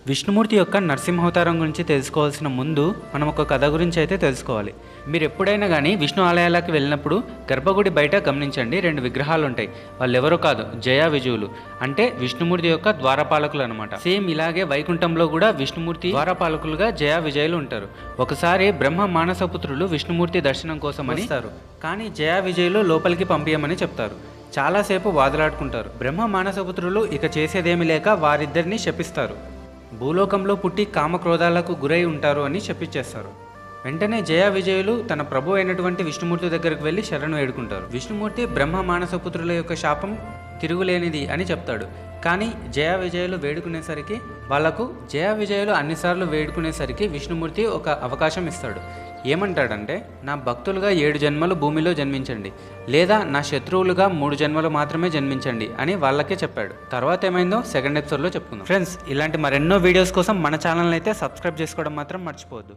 విష్ణుమూర్తి యొక్క నరసింహావతారం గురించి తెలుసుకోవాల్సిన ముందు మనం ఒక కథ గురించి అయితే తెలుసుకోవాలి. మీరు ఎప్పుడైనా కానీ విష్ణు ఆలయాలకు వెళ్ళినప్పుడు గర్భగుడి బయట గమనించండి, 2 విగ్రహాలు ఉంటాయి. వాళ్ళు ఎవరో కాదు, జయ విజయులు. అంటే విష్ణుమూర్తి యొక్క ద్వారపాలకులు అనమాట. సేమ్ ఇలాగే వైకుంఠంలో కూడా విష్ణుమూర్తి ద్వారపాలకులుగా జయ విజయులు ఉంటారు. ఒకసారి బ్రహ్మ మానసపుత్రులు విష్ణుమూర్తి దర్శనం కోసం అని వస్తారు. కానీ జయ విజయులు లోపలికి పంపించమని చెప్తారు. చాలాసేపు వాదులాడుకుంటారు. బ్రహ్మ మానసపుత్రులు ఇక చేసేదేమీ లేక వారిద్దరిని శపిస్తారు. భూలోకంలో పుట్టి కామక్రోధాలకు గురై ఉంటారు అని చెప్పించేస్తారు. వెంటనే జయ విజయులు తన ప్రభు అయినటువంటి విష్ణుమూర్తి దగ్గరకు వెళ్ళి శరణు వేడుకుంటారు. విష్ణుమూర్తి బ్రహ్మ మానసపుత్రుల యొక్క శాపం తిరుగులేనిది అని చెప్తాడు. కానీ జయ విజయులు వేడుకునేసరికి వాళ్లకు జయ విజయులు అన్నిసార్లు వేడుకునేసరికి విష్ణుమూర్తి ఒక అవకాశం ఇస్తాడు. ఏమంటాడంటే, నా భక్తులుగా 7 జన్మలు భూమిలో జన్మించండి, లేదా నా శత్రువులుగా 3 జన్మలు మాత్రమే జన్మించండి అని వాళ్ళకే చెప్పాడు. తర్వాత ఏమైందో సెకండ్ ఎపిసోడ్లో చెప్పుకుందాం. ఫ్రెండ్స్, ఇలాంటి మరెన్నో వీడియోస్ కోసం మన ఛానల్ని అయితే సబ్స్క్రైబ్ చేసుకోవడం మాత్రం మర్చిపోవద్దు.